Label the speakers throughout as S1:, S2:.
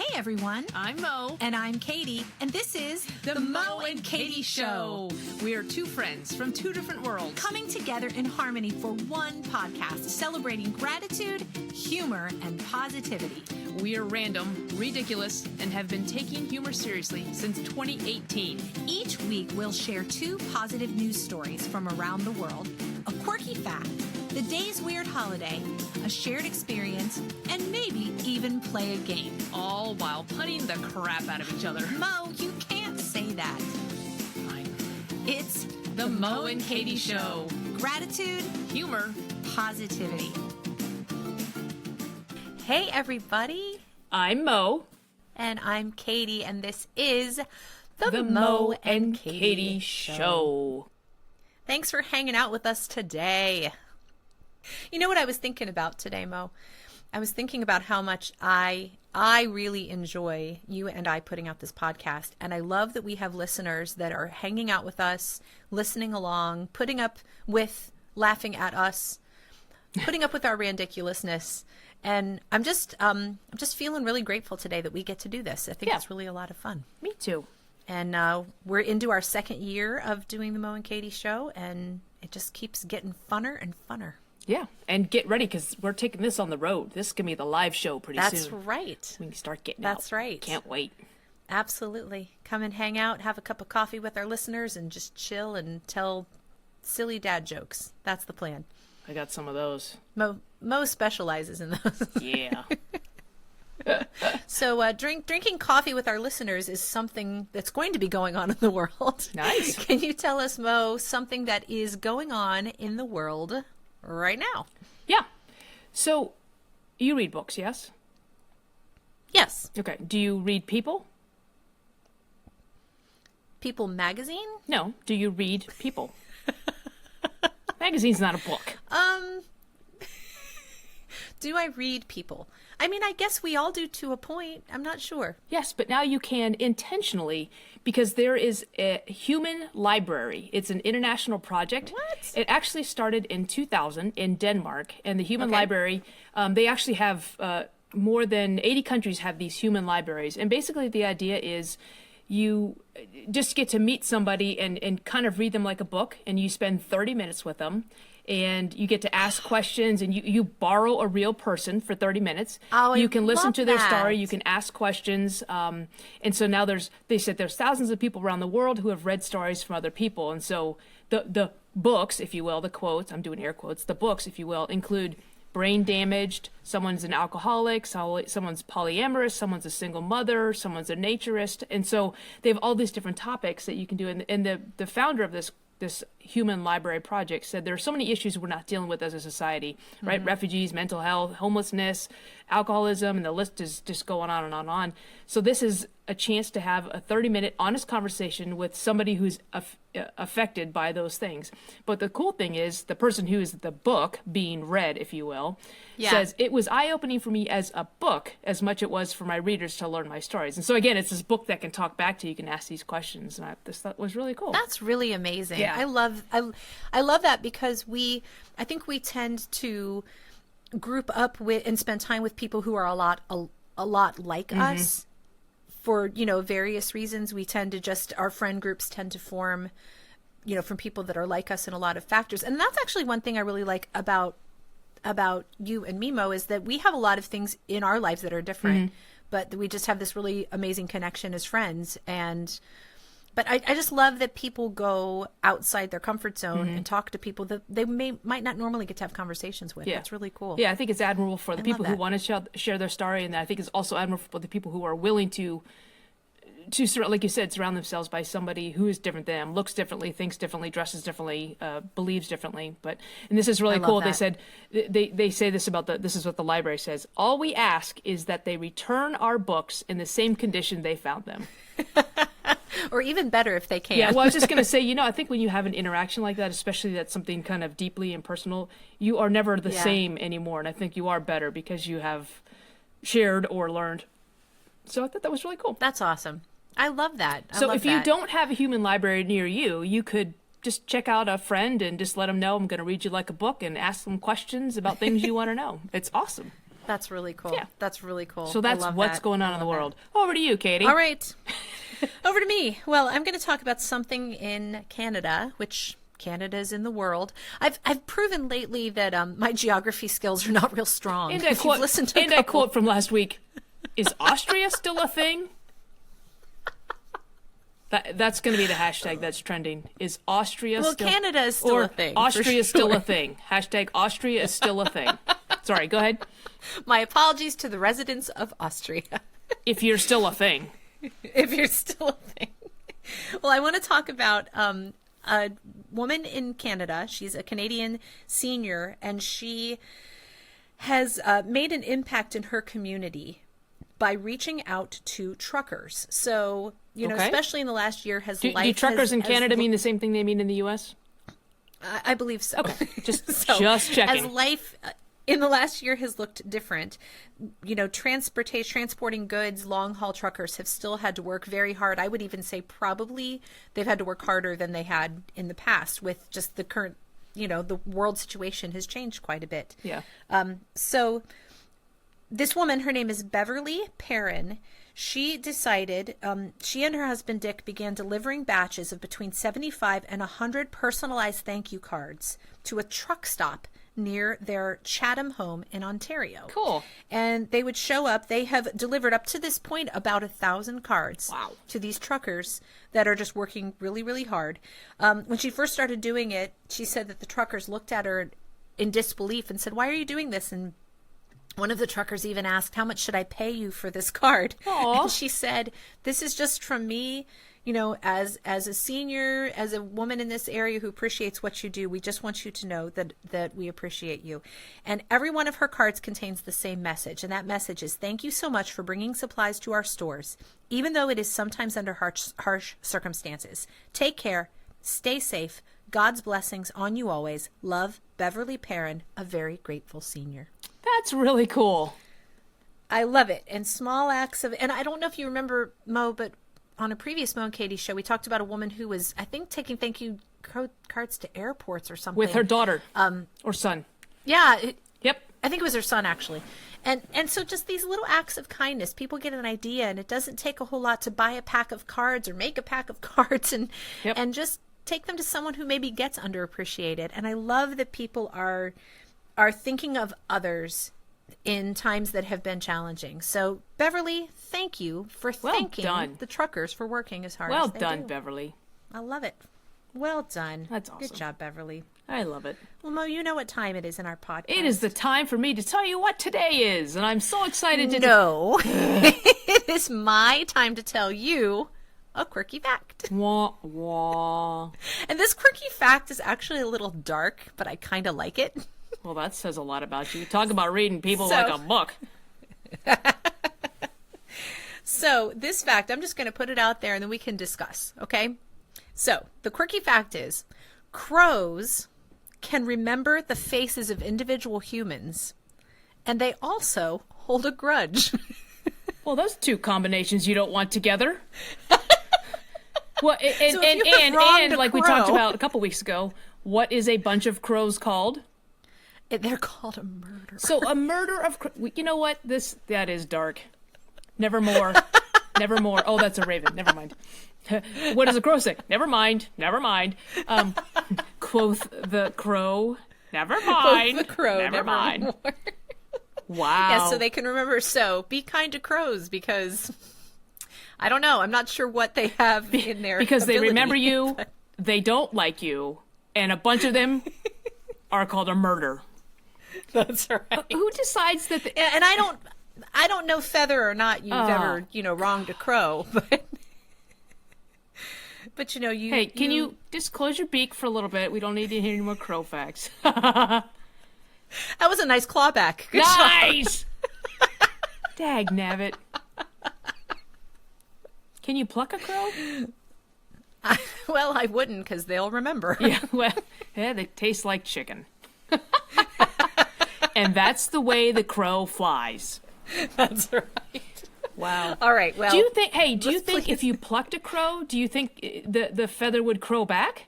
S1: Hey everyone,
S2: I'm Mo.
S1: and I'm Katy, and this is
S2: The Mo and Katy Show. We are two friends from two different worlds
S1: coming together in harmony for one podcast celebrating gratitude, humor, and positivity.
S2: We are random, ridiculous, and have been taking humor seriously since 2018.
S1: Each week we'll share two positive news stories from around the world, a quirky fact, the day's weird holiday, a shared experience, and maybe even play a game.
S2: All while punning the crap out of each other.
S1: Mo, you can't say that.
S2: Fine.
S1: It's
S2: The Mo and Katy Show.
S1: Gratitude,
S2: Humor.
S1: positivity. Hey everybody,
S2: I'm Mo.
S1: and I'm Katy, and this is the
S2: Mo and Katy Show.
S1: Thanks for hanging out with us today. You know what I was thinking about today, Mo? I was thinking about how much I really enjoy you and I putting out this podcast. And I love that we have listeners that are hanging out with us, listening along, putting up with laughing at us, putting up with our ridiculousness. And I'm just feeling really grateful today that we get to do this. I think it's really a lot of fun.
S2: Me too.
S1: And we're into our second year of doing the Mo and Katy Show, and it just keeps getting funner and funner.
S2: Yeah, and get ready because we're taking this on the road. This is going to be the live show pretty soon.
S1: That's right.
S2: We can start getting out.
S1: That's right.
S2: Can't wait.
S1: Absolutely. Come and hang out, have a cup of coffee with our listeners, and just chill and tell silly dad jokes. That's the plan.
S2: I got some of those.
S1: Mo specializes in those.
S2: Yeah.
S1: So drinking coffee with our listeners is something that's going to be going on in the world.
S2: Nice.
S1: Can you tell us, Mo, something that is going on in the world right now?
S2: Yeah. So you read books, yes?
S1: Yes.
S2: Okay. Do you read People?
S1: People magazine?
S2: No. Do you read People? Magazine's not a book.
S1: Do I read People? I mean, I guess we all do to a point. I'm not sure.
S2: Yes, but now you can intentionally because there is a human library. It's an international project.
S1: What?
S2: It actually started in 2000 in Denmark, and the human library, they actually have more than 80 countries have these human libraries. And basically the idea is you just get to meet somebody and kind of read them like a book, and you spend 30 minutes with them. And you get to ask questions, and you borrow a real person for 30 minutes.
S1: Oh,
S2: you can listen
S1: love
S2: to their
S1: that.
S2: story. You can ask questions. And so now they said there's thousands of people around the world who have read stories from other people. And so the books, if you will, the quotes, I'm doing air quotes, the books, if you will, include brain damaged, someone's an alcoholic, someone's polyamorous, someone's a single mother, someone's a naturist. And so they have all these different topics that you can do. And the founder of this human library project said there are so many issues we're not dealing with as a society, right? Mm-hmm. Refugees, mental health, homelessness, alcoholism, and the list is just going on and on and on. So this is a chance to have a 30-minute honest conversation with somebody who's affected by those things. But the cool thing is the person who is the book being read, if you will, says it was eye-opening for me as a book as much it was for my readers to learn my stories. And so again, it's this book that can talk back to you, can ask these questions, and I just thought was really cool.
S1: That's really amazing.
S2: Yeah.
S1: I love that because I think we tend to group up with and spend time with people who are a lot like us. For, various reasons, we tend to our friend groups tend to form, from people that are like us in a lot of factors. And that's actually one thing I really like about you and me, Mo, is that we have a lot of things in our lives that are different, but we just have this really amazing connection as friends. But I just love that people go outside their comfort zone and talk to people that they might not normally get to have conversations with. Yeah. That's really cool.
S2: Yeah, I think it's admirable for the people who want to share their story, and I think it's also admirable for the people who are willing to like you said, surround themselves by somebody who is different than them, looks differently, thinks differently, dresses differently, believes differently. And this is really cool. They said they say this about this is what the library says. All we ask is that they return our books in the same condition they found them.
S1: Or even better if they can.
S2: Yeah, well, I was just going to say, I think when you have an interaction like that, especially that's something kind of deeply impersonal, you are never the same anymore. And I think you are better because you have shared or learned. So I thought that was really cool.
S1: That's awesome. I love that.
S2: So if you don't have a human library near you, you could just check out a friend and just let them know I'm going to read you like a book and ask them questions about things you want to know. It's awesome.
S1: That's really cool.
S2: Yeah.
S1: That's really cool.
S2: So that's what's going on in the world. Over to you, Katie.
S1: All right. Over to me. Well, I'm going to talk about something in Canada, which Canada is in the world. I've proven lately that my geography skills are not real strong.
S2: And I quote from last week, is Austria still a thing? That's going to be the hashtag that's trending. Is Austria still...
S1: Well, Canada is still a thing.
S2: Austria is still a thing. Hashtag Austria is still a thing. Sorry, go ahead.
S1: My apologies to the residents of Austria.
S2: If you're still a thing.
S1: If you're still a thing. Well, I want to talk about a woman in Canada. She's a Canadian senior, and she has made an impact in her community by reaching out to truckers. So, you know, especially in the last year,
S2: do truckers in Canada mean the same thing they mean in the U.S.?
S1: I believe so.
S2: Okay, just checking.
S1: As life in the last year has looked different, you know, transporting goods, long haul truckers have still had to work very hard. I would even say probably they've had to work harder than they had in the past with just the current, you know, the world situation has changed quite a bit.
S2: Yeah.
S1: So this woman, her name is Beverly Perrin. She decided, she and her husband Dick began delivering batches of between 75 and 100 personalized thank you cards to a truck stop near their Chatham home in Ontario.
S2: Cool.
S1: And they would show up. They have delivered up to this point about 1,000 cards
S2: Wow.
S1: to these truckers that are just working really, really hard. When she first started doing it, she said that the truckers looked at her in disbelief and said, "Why are you doing this?" And one of the truckers even asked, "How much should I pay you for this card?"
S2: Aww.
S1: And she said, "This is just from me, you know, as a senior, as a woman in this area who appreciates what you do. We just want you to know that we appreciate you." And every one of her cards contains the same message. And that message is, "Thank you so much for bringing supplies to our stores, even though it is sometimes under harsh circumstances. Take care. Stay safe. God's blessings on you always. Love, Beverly Perrin, a very grateful senior."
S2: That's really cool.
S1: I love it. And small acts of, and I don't know if you remember, Mo, but on a previous Mo and Katie show, we talked about a woman who was, I think, taking thank you cards to airports or something.
S2: With her daughter or son.
S1: Yeah.
S2: Yep.
S1: I think it was her son, actually. And so just these little acts of kindness, people get an idea, and it doesn't take a whole lot to buy a pack of cards or make a pack of cards and just take them to someone who maybe gets underappreciated. And I love that people are thinking of others in times that have been challenging. So, Beverly, thank you for thanking the truckers for working as hard as they do.
S2: Well done, Beverly.
S1: I love it. Well done.
S2: That's awesome.
S1: Good job, Beverly.
S2: I love it.
S1: Well, Mo, you know what time it is in our podcast.
S2: It is the time for me to tell you what today is, and I'm so excited to...
S1: No. It is my time to tell you a quirky fact.
S2: Wah, wah.
S1: And this quirky fact is actually a little dark, but I kind of like it.
S2: Well, that says a lot about you. Talk about reading people like a book.
S1: So this fact, I'm just going to put it out there and then we can discuss, okay? So the quirky fact is, crows can remember the faces of individual humans, and they also hold a grudge.
S2: Well, those two combinations you don't want together. Well, and like we talked about a couple weeks ago, what is a bunch of crows called?
S1: They're called a murder.
S2: So a murder of... You know what? That is dark. Nevermore. Nevermore. Oh, that's a raven. Never mind. What does a crow say? Never mind. Never mind. Quoth the crow. Never mind.
S1: Quoth the crow.
S2: Never mind.
S1: More.
S2: Wow.
S1: Yeah, so they can remember. So be kind to crows because... I don't know. I'm not sure what they have in their
S2: Because
S1: ability,
S2: they remember you, they don't like you, and a bunch of them are called a murder.
S1: That's right.
S2: Who decides that?
S1: And I don't know whether or not you've ever, wronged a crow, but you.
S2: Hey, can you just close your beak for a little bit? We don't need to hear any more crow facts. That
S1: was a nice clawback. Good
S2: nice. Dag nabbit. Can you pluck a crow?
S1: Well, I wouldn't because they'll remember.
S2: Yeah, they taste like chicken. And that's the way the crow flies.
S1: That's right.
S2: Wow.
S1: All right. Well,
S2: do you think if you plucked a crow, do you think the feather would crow back?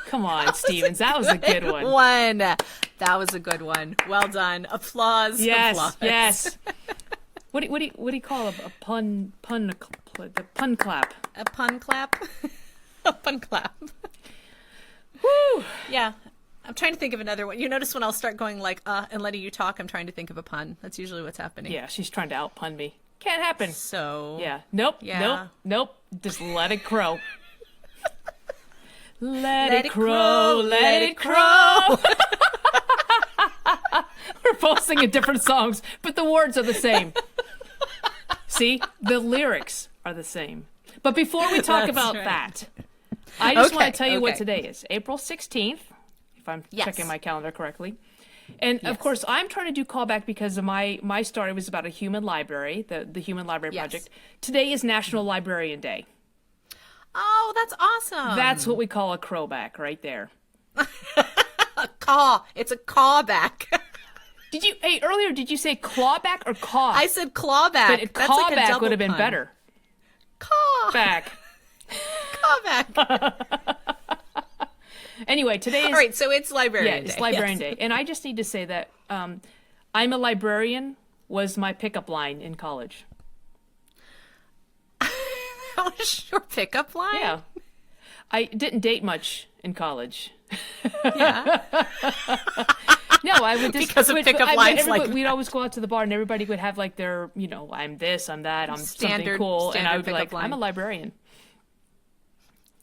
S2: Come on, Stevens. That was a good one.
S1: That That was a good one. Well done. Applause.
S2: Yes,
S1: applause.
S2: yes. What do you call a pun the pun clap?
S1: A pun clap? A pun clap.
S2: Woo!
S1: Yeah. I'm trying to think of another one. You notice when I'll start going like, and letting you talk, I'm trying to think of a pun. That's usually what's happening.
S2: Yeah, she's trying to outpun me. Can't happen.
S1: So.
S2: Yeah. Nope.
S1: Yeah.
S2: Nope. Just let it crow. Let it crow. Let it crow. We're both singing different songs, but the words are the same. See? The lyrics are the same. But before we talk about that, I just want to tell you what today is. April 16th, if I'm checking my calendar correctly. And, of course, I'm trying to do callback because of my story was about a human library, the Human Library Project. Today is National Librarian Day.
S1: Oh, that's awesome.
S2: That's what we call a crowback right there.
S1: A caw. It's a callback.
S2: Earlier, did you say clawback or caw?
S1: I said clawback.
S2: But
S1: that's
S2: callback
S1: like a
S2: would have been
S1: pun.
S2: better.
S1: Caw.
S2: Back.
S1: Callback.
S2: Anyway, today is...
S1: All right, so it's Librarian Day.
S2: It's Librarian Day. And I just need to say that I'm a librarian was my pickup line in college.
S1: That was your pickup line?
S2: Yeah. I didn't date much in college.
S1: Yeah.
S2: No, I would just...
S1: Because of pickup lines like
S2: we'd always go out to the bar and everybody would have like their, I'm this, I'm that, I'm something cool. And I would be like, I'm a librarian.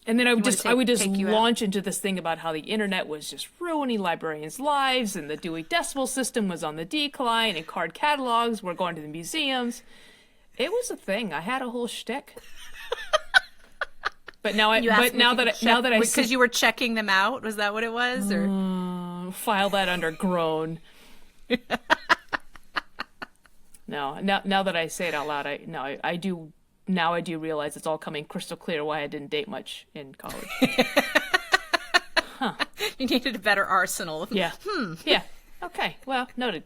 S2: And then I would just launch into this thing about how the internet was just ruining librarians' lives and the Dewey Decimal System was on the decline and card catalogs were going to the museums. It was a thing. I had a whole shtick. But now that I
S1: because you were checking them out, was that what it was? Or
S2: file that under groan. No, now that I say it out loud, I do. Now I do realize it's all coming crystal clear why I didn't date much in college.
S1: You needed a better arsenal.
S2: Yeah. Yeah. Okay. Well, noted.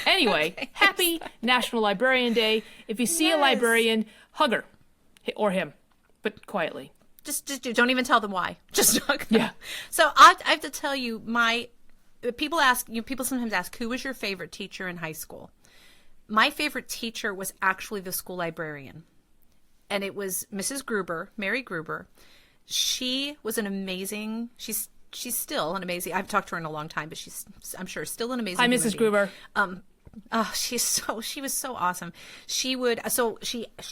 S2: Anyway, happy National Librarian Day. If you see a librarian, hug her or him, but quietly.
S1: Just don't even tell them why. Just hug them.
S2: Yeah.
S1: So I have to tell you, people sometimes ask, who was your favorite teacher in high school? My favorite teacher was actually the school librarian. And it was Mrs. Gruber, Mary Gruber. She was she's still an amazing, I've talked to her in a long time, but she's, I'm sure, still an amazing
S2: Hi, Mrs. Gruber.
S1: She was so awesome. She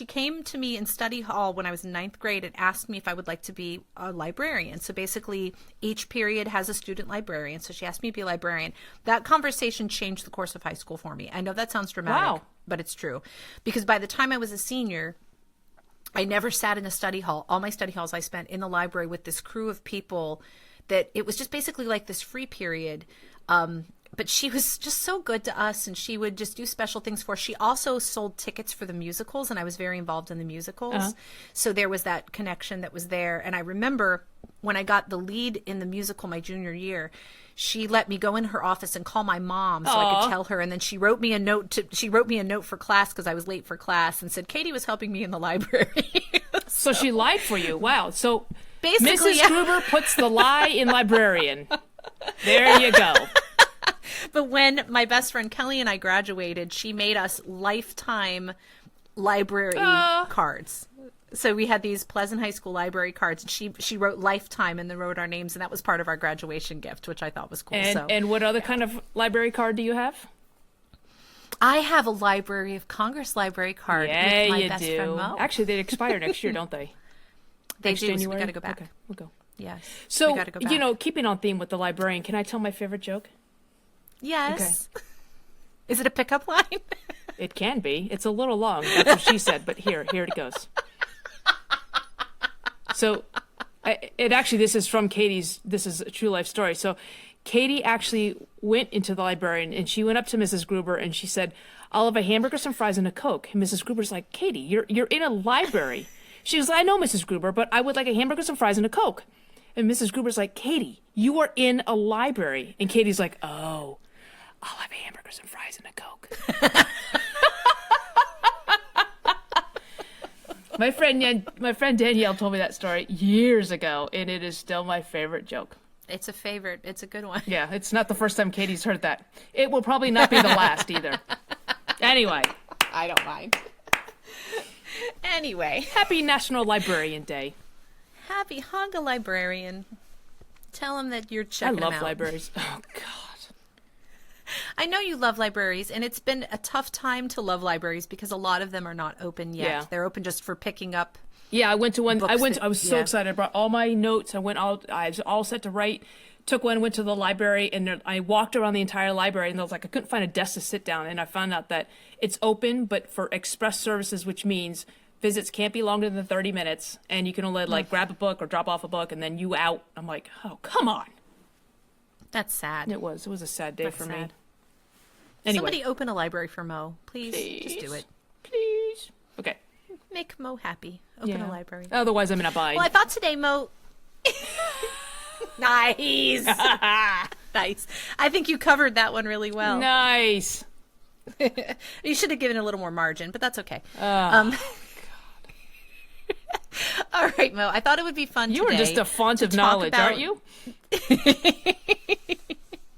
S1: came to me in study hall when I was in 9th grade and asked me if I would like to be a librarian. So basically each period has a student librarian. So she asked me to be a librarian. That conversation changed the course of high school for me. I know that sounds dramatic, but it's true. Because by the time I was a senior, I never sat in a study hall. All my study halls I spent in the library with this crew of people that it was just basically like this free period. But she was just so good to us, and she would just do special things for us. She also sold tickets for the musicals, and I was very involved in the musicals. Uh-huh. So there was that connection that was there. And I remember when I got the lead in the musical my junior year, she let me go in her office and call my mom so I could tell her. And then she wrote me a note for class because I was late for class and said, Katy was helping me in the library.
S2: So she lied for you. Wow. So
S1: basically,
S2: Mrs. Gruber puts the lie in librarian. There you go.
S1: But when my best friend Kelly and I graduated, she made us lifetime library cards. So we had these Pleasant High School library cards, and she wrote lifetime and then wrote our names, and that was part of our graduation gift, which I thought was cool.
S2: And what other kind of library card do you have?
S1: I have a Library of Congress library card with my best friend Mo.
S2: Actually, they expire next year, don't they?
S1: They do.
S2: January?
S1: So we got to go back.
S2: Okay, we'll go.
S1: Yes.
S2: So,
S1: we gotta go back.
S2: Keeping on theme with the librarian, can I tell my favorite joke?
S1: Yes. Okay. Is it a pickup line?
S2: It can be. It's a little long. That's what she said, but here it goes. So, this is from Katy's, this is a true life story. So, Katy actually went into the librarian, and she went up to Mrs. Gruber, and she said, I'll have a hamburger, some fries, and a Coke. And Mrs. Gruber's like, Katy, you're in a library. She goes, I know, Mrs. Gruber, but I would like a hamburger, some fries, and a Coke. And Mrs. Gruber's like, Katy, you are in a library. And Katy's like, oh, I'll have a hamburger, some fries, and a Coke. My friend Danielle told me that story years ago, and it is still my favorite joke.
S1: It's a favorite. It's a good one.
S2: Yeah, it's not the first time Katie's heard that. It will probably not be the last either. Anyway.
S1: I don't mind. Anyway.
S2: Happy National Librarian Day.
S1: Happy hug a librarian. Tell him that you're checking him out.
S2: I love libraries. Oh, God.
S1: I know you love libraries, and it's been a tough time to love libraries because a lot of them are not open yet.
S2: Yeah.
S1: They're open just for picking up.
S2: Yeah, I went to one. I was so
S1: yeah.
S2: excited. I brought all my notes. I was all set to write. Took one, went to the library, and I walked around the entire library, and I was like, I couldn't find a desk to sit down. And I found out that it's open, but for express services, which means visits can't be longer than 30 minutes, and you can only grab a book or drop off a book, and then you out. I'm like, oh, come on.
S1: That's sad.
S2: It was a sad day for me.
S1: Anyway. Somebody open a library for Mo. Please. Just do it.
S2: Please. Okay.
S1: Make Mo happy. Open a library.
S2: Otherwise, I'm in a bind.
S1: Well, I thought today, Mo... Nice. Nice. I think you covered that one really well.
S2: Nice.
S1: You should have given a little more margin, but that's okay.
S2: God.
S1: All right, Mo. I thought it would be fun
S2: You
S1: today.
S2: are just a font of knowledge, aren't you?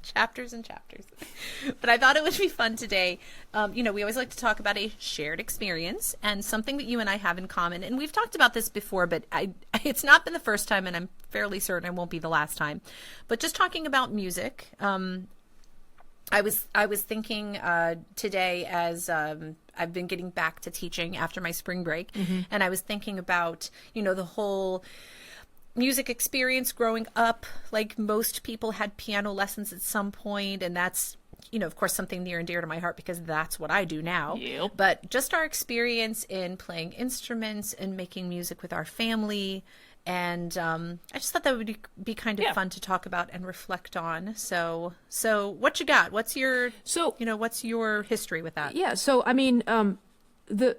S1: Chapters and chapters. But I thought it would be fun today. We always like to talk about a shared experience and something that you and I have in common. And we've talked about this before, but it's not been the first time, and I'm fairly certain it won't be the last time. But just talking about music, I was thinking today as I've been getting back to teaching after my spring break, and I was thinking about, the whole music experience growing up. Like, most people had piano lessons at some point, and that's, of course, something near and dear to my heart because that's what I do now.
S2: Yep.
S1: But just our experience in playing instruments and making music with our family. And I just thought that would be kind of fun to talk about and reflect on. So what you got? What's your what's your history with that?
S2: Yeah. So I mean, the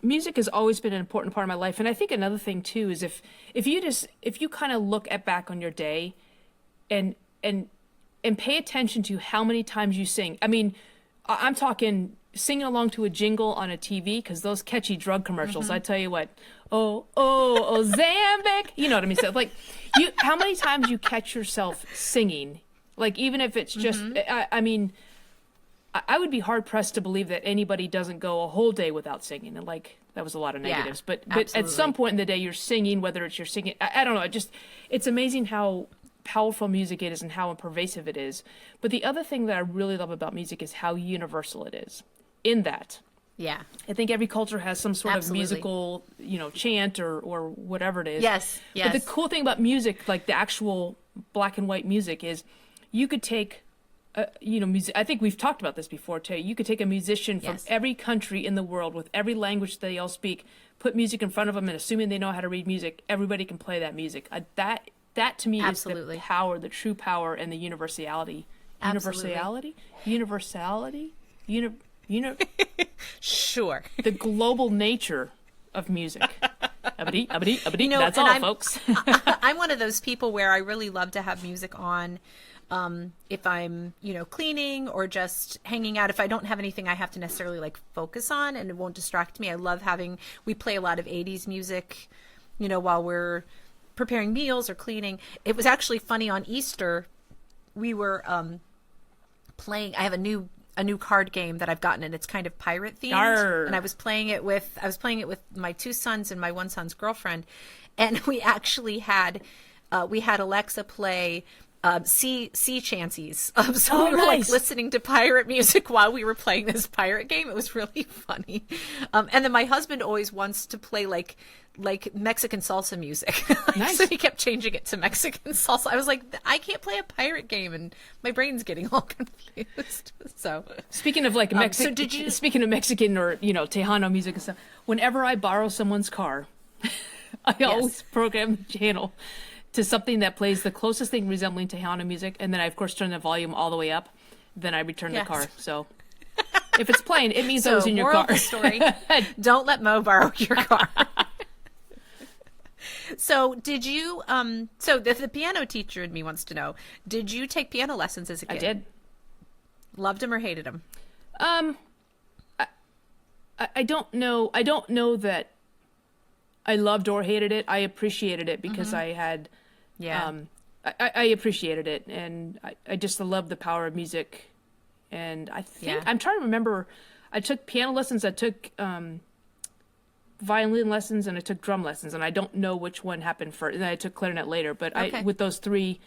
S2: music has always been an important part of my life, and I think another thing too is if you kind of look back on your day, and pay attention to how many times you sing. I mean, I'm talking singing along to a jingle on a TV, because those catchy drug commercials, I tell you what, oh, Zambic, you know what I mean? So like, how many times you catch yourself singing, like, even if it's just, I mean, I would be hard pressed to believe that anybody doesn't go a whole day without singing. And like, that was a lot of negatives, but at some point in the day you're singing, whether it's you're singing, I don't know. It's amazing how powerful music it is and how pervasive it is. But the other thing that I really love about music is how universal it is. In that, I think every culture has some sort of musical, chant or whatever it is.
S1: Yes.
S2: But the cool thing about music, like the actual black and white music, is you could take, music. I think we've talked about this before too. You could take a musician from every country in the world with every language they all speak, put music in front of them, and assuming they know how to read music, everybody can play that music. That to me is the power, the true power, and the universality.
S1: Sure.
S2: The global nature of music. That's all, folks.
S1: I'm one of those people where I really love to have music on if I'm, cleaning or just hanging out. If I don't have anything I have to necessarily like focus on and it won't distract me. I love we play a lot of 80s music, while we're preparing meals or cleaning. It was actually funny on Easter. We were playing. I have a new card game that I've gotten, and it's kind of pirate themed.
S2: Arr.
S1: And I was playing it with my two sons and my one son's girlfriend, and we actually had Alexa play sea chanties. So we were like listening to pirate music while we were playing this pirate game. It was really funny. And then my husband always wants to play like Mexican salsa music.
S2: Nice.
S1: So he kept changing it to Mexican salsa. I was like, I can't play a pirate game, and my brain's getting all confused. So
S2: speaking of like Mexican, speaking of Mexican or Tejano music and stuff, whenever I borrow someone's car, I always program the channel to something that plays the closest thing resembling Tejano music, and then I of course turn the volume all the way up. Then I return the car. So if it's playing, it means I was in your car.
S1: Moral of the story: don't let Mo borrow your car. So did you, so the piano teacher in me wants to know, did you take piano lessons as a kid?
S2: I did.
S1: Loved them or hated them?
S2: I don't know. I don't know that I loved or hated it. I appreciated it because I had, I appreciated it, and I just love the power of music. And I think I'm trying to remember. I took piano lessons. I took violin lessons, and I took drum lessons. And I don't know which one happened first. And then I took clarinet later. But with those three,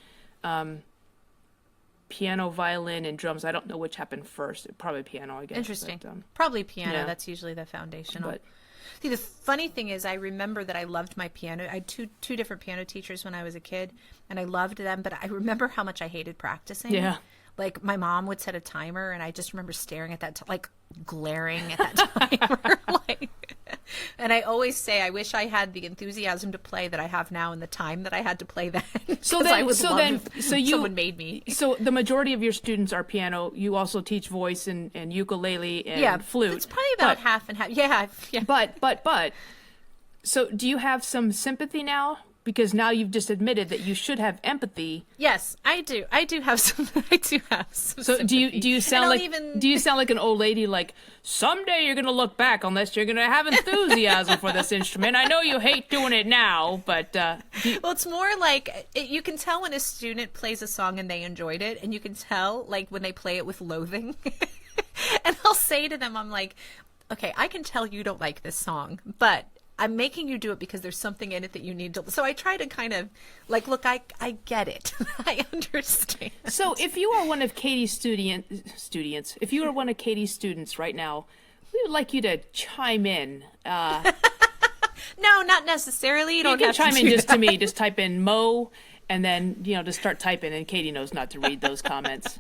S2: piano, violin, and drums, I don't know which happened first. Probably piano, I guess.
S1: Interesting.
S2: But,
S1: probably piano. Yeah. That's usually the foundational.
S2: But,
S1: see, the funny thing is, I remember that I loved my piano. I had two different piano teachers when I was a kid, and I loved them. But I remember how much I hated practicing.
S2: Yeah.
S1: Like, my mom would set a timer, and I just remember staring at that, like, glaring at that timer. And I always say, I wish I had the enthusiasm to play that I have now and the time that I had to play then. So someone made me.
S2: So the majority of your students are piano. You also teach voice and ukulele and flute.
S1: It's probably about half and half. Yeah.
S2: But, so do you have some sympathy now? Because now you've just admitted that you should have empathy.
S1: Yes, I do. I do have some. So
S2: do you sound like an old lady? Like, someday you're going to look back on this. You're going to have enthusiasm for this instrument. I know you hate doing it now, but well,
S1: it's more like you can tell when a student plays a song and they enjoyed it, and you can tell like when they play it with loathing. And I'll say to them, I'm like, okay, I can tell you don't like this song, but I'm making you do it because there's something in it that you need to. So I try to kind of like, look, I get it. I understand.
S2: So if you are one of Katy's students, if you are one of Katy's students right now, we would like you to chime in.
S1: No, not necessarily. You don't
S2: can
S1: have
S2: chime
S1: to
S2: in just
S1: that.
S2: To me. Just type in Mo, and then just start typing. And Katy knows not to read those comments.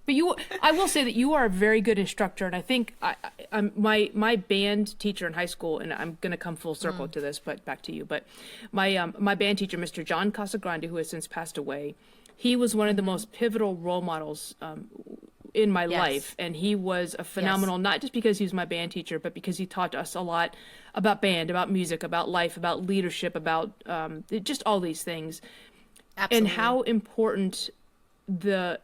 S2: But I will say that you are a very good instructor, and I think my band teacher in high school, and I'm going to come full circle to this, but back to you. But my band teacher, Mr. John Casagrande, who has since passed away, he was one of the most pivotal role models in my life, and he was a phenomenal, not just because he was my band teacher, but because he taught us a lot about band, about music, about life, about leadership, about just all these things. Absolutely. And how important the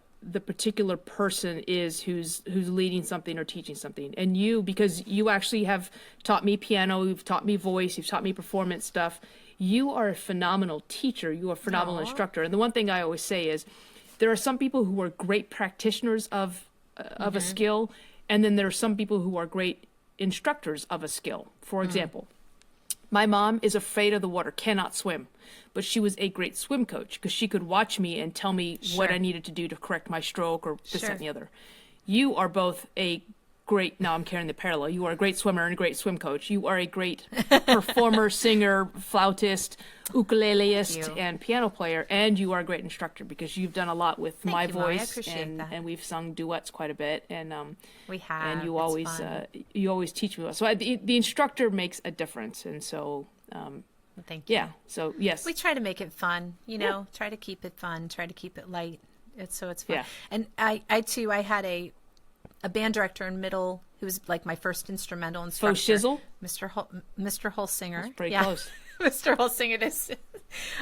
S2: particular person is who's leading something or teaching something. And you, because you actually have taught me piano, you've taught me voice, you've taught me performance stuff. You are a phenomenal teacher. You are a phenomenal instructor. And the one thing I always say is there are some people who are great practitioners of a skill, and then there are some people who are great instructors of a skill. For example, my mom is afraid of the water, cannot swim, but she was a great swim coach because she could watch me and tell me what I needed to do to correct my stroke or this, that, and the other. You are both a great, now I'm carrying the parallel, you are a great swimmer and a great swim coach. You are a great performer, singer, flautist, ukuleleist, and piano player, and you are a great instructor because you've done a lot with my voice, and we've sung duets quite a bit, and
S1: we have,
S2: and you always teach me well. So the instructor makes a difference, and so
S1: thank you.
S2: Yeah, so yes,
S1: we try to make it fun, try to keep it fun, try to keep it light. It's fun.
S2: Yeah.
S1: And I too, I had a band director in middle who was like my first instrumental instructor.
S2: Faux shizzle?
S1: Mr. Holsinger.
S2: That's pretty close.
S1: Mr. Holsinger is.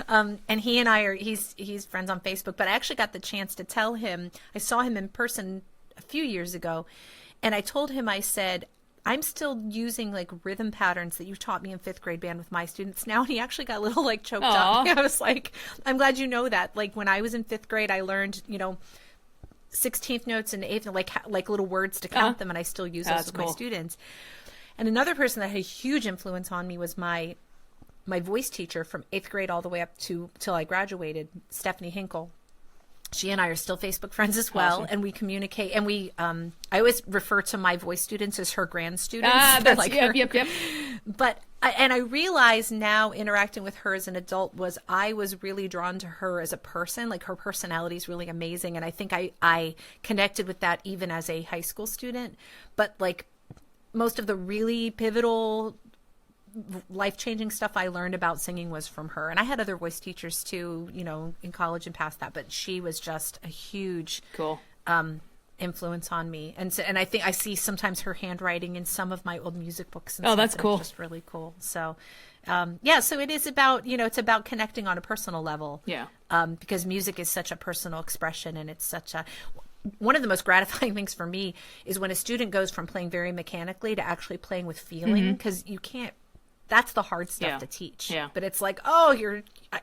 S1: And he and I he's friends on Facebook, but I actually got the chance to tell him, I saw him in person a few years ago, and I told him, I said, I'm still using like rhythm patterns that you taught me in 5th grade band with my students now. And he actually got a little like choked up. I was like, I'm glad you know that. Like when I was in 5th grade, I learned, 16th notes and 8th, like little words to count them. And I still use those with my students. And another person that had a huge influence on me was my voice teacher from 8th grade all the way up to till I graduated, Stephanie Hinkle. She and I are still Facebook friends as well, and we communicate. And I always refer to my voice students as her grand students.
S2: That's like yep.
S1: But I realize now, interacting with her as an adult, I was really drawn to her as a person. Like her personality is really amazing, and I think I connected with that even as a high school student. But like most of the really pivotal, life-changing stuff I learned about singing was from her. And I had other voice teachers too, in college and past that, but she was just a huge influence on me. And I think I see sometimes her handwriting in some of my old music books and stuff.
S2: That's cool.
S1: It's just really cool. So so it is about, it's about connecting on a personal level.
S2: Yeah.
S1: Because music is such a personal expression, and it's one of the most gratifying things for me is when a student goes from playing very mechanically to actually playing with feeling, because you can't that's the hard stuff
S2: Yeah.
S1: to teach.
S2: Yeah.
S1: But it's like, oh,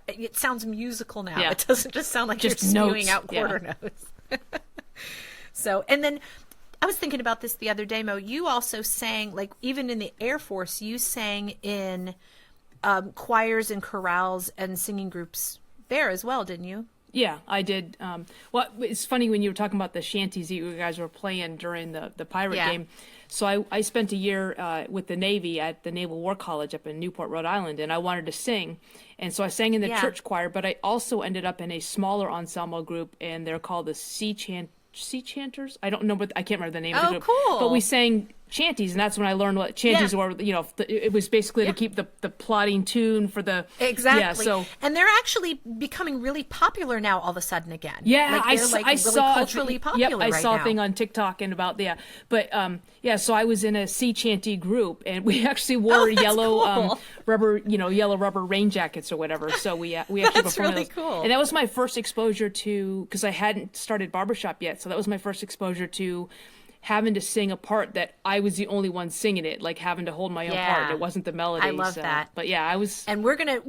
S1: it sounds musical now.
S2: Yeah.
S1: It doesn't just sound like
S2: Just
S1: you're spewing
S2: notes.
S1: out quarter notes. So, and then I was thinking about this the other day, Mo. You also sang, like, even in the Air Force, you sang in choirs and chorales and singing groups there as well, didn't you?
S2: Yeah, I did. Well, it's funny when you were talking about the shanties that you guys were playing during the pirate
S1: Yeah.
S2: game. So I spent a year with the Navy at the Naval War College up in Newport, Rhode Island, and I wanted to sing. And so I sang in the
S1: Yeah.
S2: church choir, but I also ended up in a smaller ensemble group, and they're called the Sea Chanters. I don't know, but I can't remember the name of the
S1: Oh,
S2: group.
S1: cool.
S2: But we sang shanties, and that's when I learned what shanties
S1: Yeah.
S2: were. You know, it was basically to keep the plotting tune for the
S1: Exactly.
S2: Yeah, so
S1: and they're actually becoming really popular now all of a sudden again.
S2: yeah,
S1: like, they're
S2: I
S1: really
S2: saw
S1: culturally popular.
S2: Yep, I
S1: right
S2: saw
S1: now.
S2: a thing on TikTok and about but yeah. So I was in a sea chanty group, and we actually wore
S1: that's
S2: yellow
S1: cool.
S2: yellow rubber rain jackets or whatever. So we actually
S1: That's
S2: performed
S1: really
S2: those.
S1: cool.
S2: And that was my first exposure to, because I hadn't started barbershop yet, so that was my first exposure to having to sing a part that I was the only one singing it, like having to hold my own
S1: Yeah.
S2: part. It wasn't the melody.
S1: I love that.
S2: But yeah, I was.
S1: And we're gonna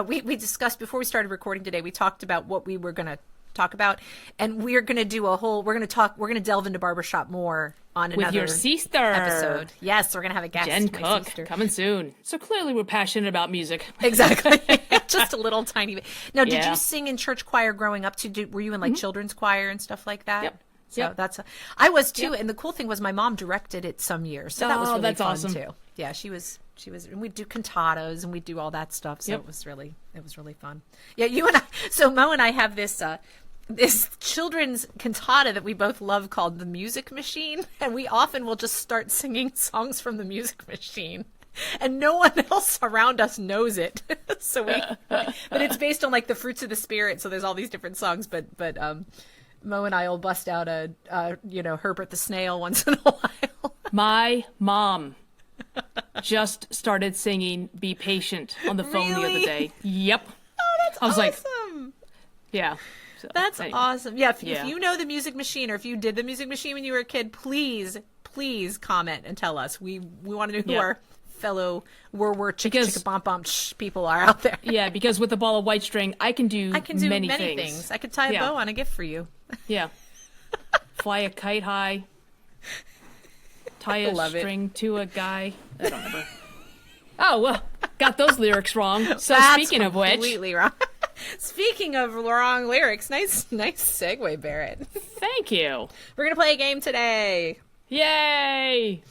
S1: we discussed before we started recording today. We talked about what we were gonna talk about, and we're gonna delve into barbershop more on
S2: With
S1: another
S2: your sister
S1: episode. Yes, we're gonna have a guest,
S2: Jen
S1: my
S2: Cook,
S1: sister.
S2: coming soon. So clearly we're passionate about music.
S1: Exactly. Just a little tiny bit. Now, did
S2: Yeah.
S1: you sing in church choir growing up? Were you in like children's choir and stuff like that?
S2: Yep.
S1: So
S2: Yep.
S1: I was too. And the cool thing was my mom directed it some years, so that was
S2: Oh,
S1: really
S2: that's
S1: fun
S2: awesome.
S1: too. Yeah, she was, and we'd do cantatas and we'd do all that stuff. So
S2: Yep.
S1: it was really fun. Yeah, you and I. So Mo and I have this children's cantata that we both love called The Music Machine, and we often will just start singing songs from The Music Machine. And no one else around us knows it. But it's based on like the fruits of the spirit. So there's all these different songs, but Mo and I will bust out a Herbert the Snail once in a while.
S2: My mom just started singing "Be Patient" on the phone the
S1: Really?
S2: other day. Yep.
S1: Oh, that's
S2: I was like,
S1: awesome.
S2: yeah. So,
S1: That's
S2: anyway.
S1: awesome. Yeah, if
S2: Yeah.
S1: you know The Music Machine, or if you did The Music Machine when you were a kid, please comment and tell us. We want to know who
S2: Yeah.
S1: our fellow chicka
S2: Because-
S1: chicka bomb bomb people are out there.
S2: Yeah, because with a ball of white string, I can do
S1: many
S2: things.
S1: things. I could tie a
S2: Yeah.
S1: bow on a gift for you.
S2: Yeah. Fly a kite high. Tie a
S1: Love it.
S2: string to a guy. I don't remember. Oh, well, got those lyrics wrong. So
S1: That's
S2: speaking of which,
S1: completely wrong. Speaking of wrong lyrics, nice segue, Barrett.
S2: thank you.
S1: We're gonna play a game today,
S2: Yay!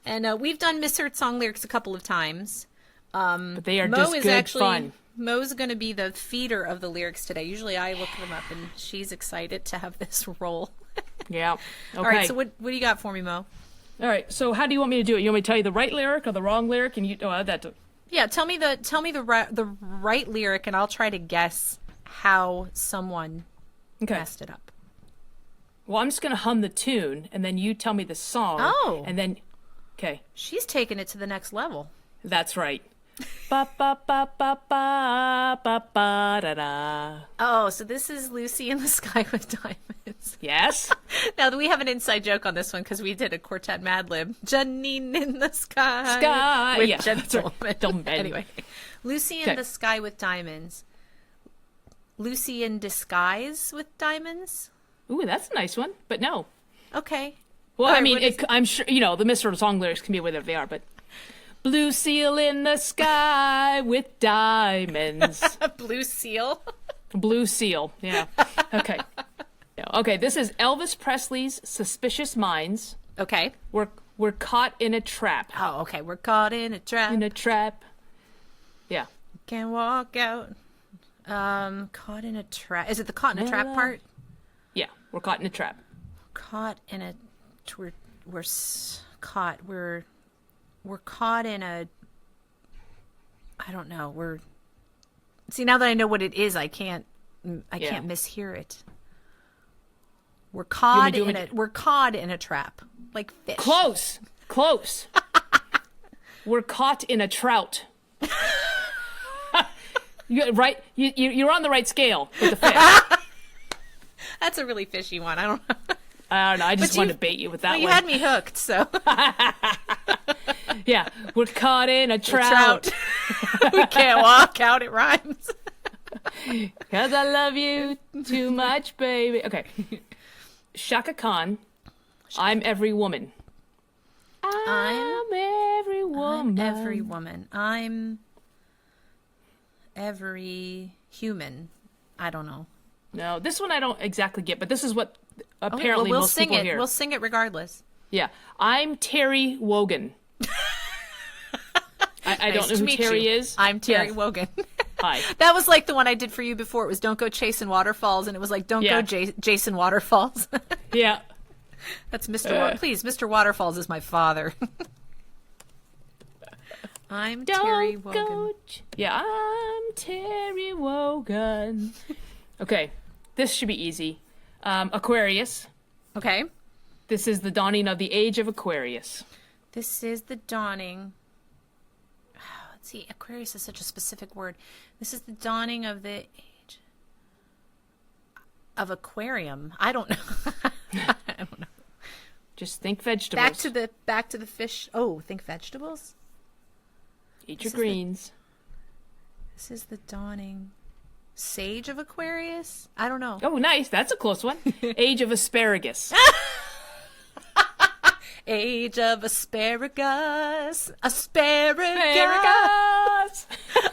S1: and we've done misheard song lyrics a couple of times.
S2: But they are
S1: Mo
S2: just
S1: is
S2: good
S1: actually
S2: fun.
S1: Mo's going to be the feeder of the lyrics today. Usually I look them up, and she's excited to have this role.
S2: Yeah. Okay.
S1: All right, so what do you got for me, Mo?
S2: All right. So how do you want me to do it? You want me to tell you the right lyric or the wrong lyric? And
S1: Yeah, tell me the right lyric, and I'll try to guess how someone
S2: okay.
S1: messed it up.
S2: Well, I'm just gonna hum the tune, and then you tell me the song.
S1: Oh.
S2: And then, okay,
S1: She's taking it to the next level.
S2: that's right. Ba ba ba ba ba ba ba da da.
S1: Oh, so this is Lucy in the Sky with Diamonds.
S2: Yes.
S1: Now, we have an inside joke on this one because we did a quartet Mad Lib. Janine in the Sky.
S2: Sky.
S1: With
S2: Yeah, that's right.
S1: Gentlemen.
S2: Gentlemen.
S1: Anyway, Lucy in
S2: Okay.
S1: the Sky with Diamonds. Lucy in Disguise with Diamonds?
S2: Ooh, that's a nice one. But no.
S1: Okay.
S2: Well,
S1: All
S2: I
S1: right,
S2: mean,
S1: what is-
S2: I'm sure the Misheard song lyrics can be whatever they are, but blue seal in the sky with diamonds.
S1: A blue seal?
S2: Blue seal. Yeah. Okay. Yeah, okay. This is Elvis Presley's "Suspicious Minds."
S1: Okay.
S2: We're caught in a trap.
S1: Oh, okay. We're caught in a trap.
S2: In a trap. Yeah.
S1: Can't walk out. Caught in a trap. Is it the caught in a trap part?
S2: Yeah. We're caught in a trap.
S1: Caught in a. Caught. We're caught in a. I don't know. See, now that I know what it is, I can't mishear it. We're caught
S2: do
S1: in
S2: it-
S1: We're caught in a trap, like fish.
S2: Close. We're caught in a trout. Right? You're on the right scale with the fish.
S1: That's a really fishy one. I don't know.
S2: I don't know. I just
S1: But
S2: wanted to bait you with that
S1: Well,
S2: one.
S1: you had me hooked, so.
S2: Yeah, we're caught in a
S1: Trout. We can't walk out. It rhymes.
S2: 'Cause I love you too much, baby. Okay. Shaka Khan, I'm every woman. I'm every woman.
S1: I'm every woman. I'm every human. I don't know.
S2: No, this one I don't exactly get, but this is what apparently
S1: we'll
S2: most
S1: sing
S2: people
S1: it.
S2: hear.
S1: We'll sing it regardless.
S2: Yeah. I'm Terry Wogan. I don't know who Terry is.
S1: I'm Terry
S2: Yes.
S1: Wogan.
S2: Hi.
S1: That was like the one I did for you before. It was Don't Go Chasing Waterfalls, and it was like Don't
S2: Yeah.
S1: Go Jason Waterfalls.
S2: Yeah.
S1: That's Mr. Please, Mr. Waterfalls is my father. I'm Terry Wogan.
S2: Yeah, I'm Terry Wogan. Okay, this should be easy. Aquarius.
S1: Okay.
S2: This is the dawning of the age of Aquarius.
S1: This is the dawning. Let's see. Aquarius is such a specific word. This is the dawning of the age of aquarium. I don't know. I don't know.
S2: Just think vegetables.
S1: Back to the fish. Oh, think vegetables.
S2: Eat your greens.
S1: This is the dawning. Sage of Aquarius? I don't know.
S2: Oh, nice. That's a close one. Age of asparagus.
S1: Age of asparagus. Asparagus.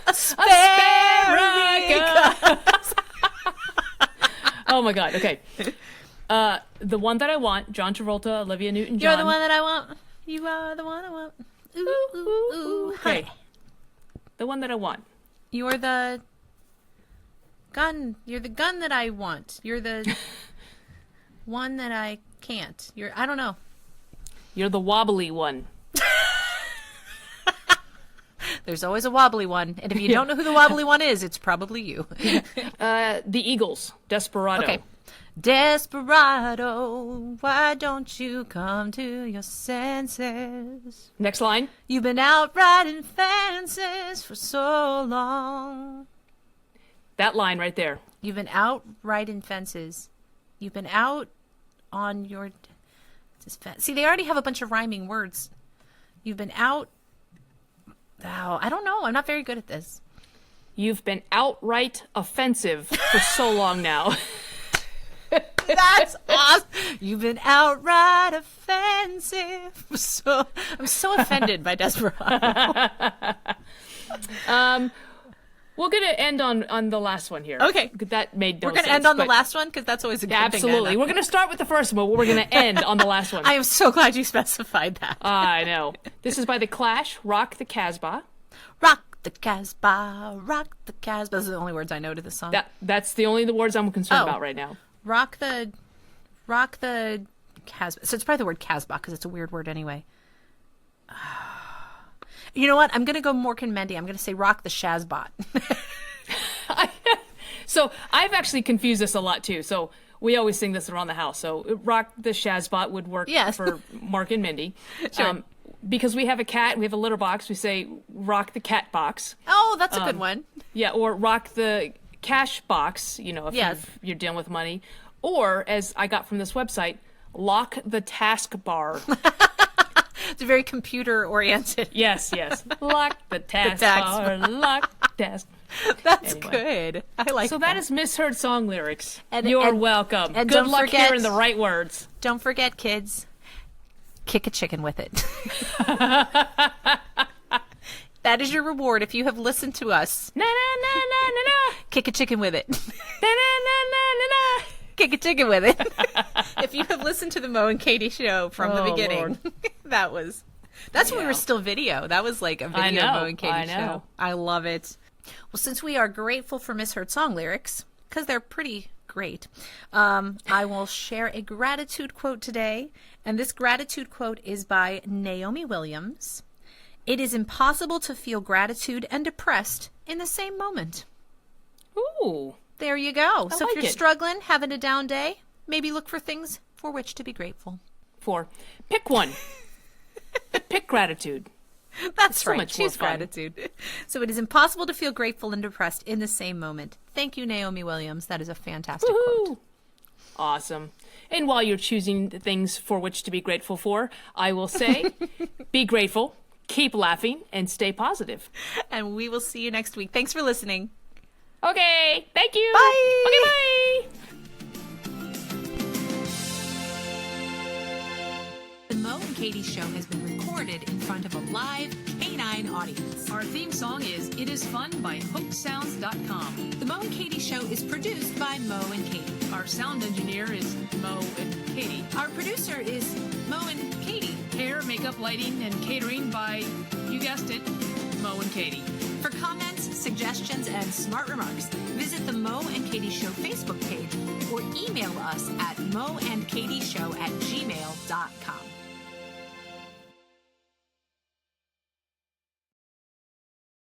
S2: Asparagus.
S1: Asparagus.
S2: Oh my God. Okay. The one that I want. John Travolta, Olivia Newton-John.
S1: You're the one that I want. You are the one I want. Ooh, ooh, ooh.
S2: Okay.
S1: Hi.
S2: The one that I want.
S1: You're the gun. You're the gun that I want. You're the one that I can't. I don't know.
S2: You're the wobbly one.
S1: There's always a wobbly one. And if you don't know who the wobbly one is, it's probably you.
S2: The Eagles. Desperado.
S1: Okay. Desperado, why don't you come to your senses?
S2: Next line.
S1: You've been out riding fences for so long.
S2: That line right there.
S1: You've been out riding fences. You've been out on your... See, they already have a bunch of rhyming words. You've been out... Oh, I don't know. I'm not very good at this.
S2: You've been outright offensive for so long now.
S1: That's awesome. You've been outright offensive. I'm so offended by Desperado.
S2: We're going to end on the last one here.
S1: Okay.
S2: That made no
S1: We're going to
S2: sense,
S1: end on the
S2: but-
S1: last one because that's always a good thing.
S2: Absolutely. We're going to start with the first one, but we're going to end on the last one.
S1: I am so glad you specified that.
S2: I know. This is by The Clash, Rock the Casbah.
S1: Rock the Casbah, rock the Casbah. Those are the only words I know to this song.
S2: That's the words I'm concerned
S1: Oh.
S2: about right now.
S1: Rock the Casbah. So it's probably the word Casbah because it's a weird word anyway. You know what? I'm going to go Mork and Mendy. I'm going to say rock the Shazbot.
S2: So I've actually confused this a lot too. So we always sing this around the house. So Rock the Shazbot would work
S1: Yes.
S2: for Mark and Mindy.
S1: Sure.
S2: Because we have a cat, we have a litter box, we say rock the cat box.
S1: Oh, that's a good one.
S2: Yeah, or rock the cash box, if
S1: Yes.
S2: you're dealing with money. Or, as I got from this website, lock the task bar.
S1: It's very computer oriented.
S2: Yes. Lock the task bar, lock the task.
S1: That's
S2: Anyway.
S1: good. I like
S2: So that is Misheard song lyrics.
S1: And-
S2: You're
S1: and-
S2: welcome.
S1: and
S2: Good
S1: don't
S2: luck
S1: forget-
S2: hearing the right words.
S1: Don't forget, kids, kick a chicken with it. That is your reward if you have listened to us.
S2: Na na na na na na.
S1: Kick a chicken with it.
S2: Na na na na na.
S1: Kick a chicken with it. If you have listened to the Mo and Katy show from the
S2: Oh,
S1: beginning,
S2: Lord.
S1: that's when we were still video. That was like a video
S2: know,
S1: Mo and Katy
S2: I
S1: show.
S2: know.
S1: I love it. Well, since we are grateful for Misheard song lyrics, because they're pretty great, I will share a gratitude quote today. And this gratitude quote is by Naomi Williams. It is impossible to feel gratitude and depressed in the same moment.
S2: Ooh.
S1: There you go.
S2: I
S1: So if
S2: like
S1: you're
S2: it.
S1: struggling, having a down day, maybe look for things for which to be grateful.
S2: 4. Pick one. Pick gratitude.
S1: That's
S2: so
S1: right.
S2: much more
S1: Choose
S2: fun.
S1: gratitude. So it is impossible to feel grateful and depressed in the same moment. Thank you, Naomi Williams. That is a fantastic quote.
S2: Woohoo! Awesome. And while you're choosing things for which to be grateful for, I will say, be grateful, keep laughing and stay positive.
S1: And we will see you next week. Thanks for listening.
S2: Okay. Thank you.
S1: Bye.
S2: Okay, bye.
S1: The Mo and Katy Show has been recorded in front of a live canine audience.
S3: Our theme song is It Is Fun by HookSounds.com.
S1: The Mo and Katy Show is produced by Mo and Katy.
S3: Our sound engineer is Mo and Katy.
S1: Our producer is Mo and Katy.
S3: Hair, makeup, lighting, and catering by, you guessed it, Mo and Katy.
S1: For comments, suggestions, and smart remarks, visit the Mo and Katy Show Facebook page or email us at moandkatyshow@gmail.com.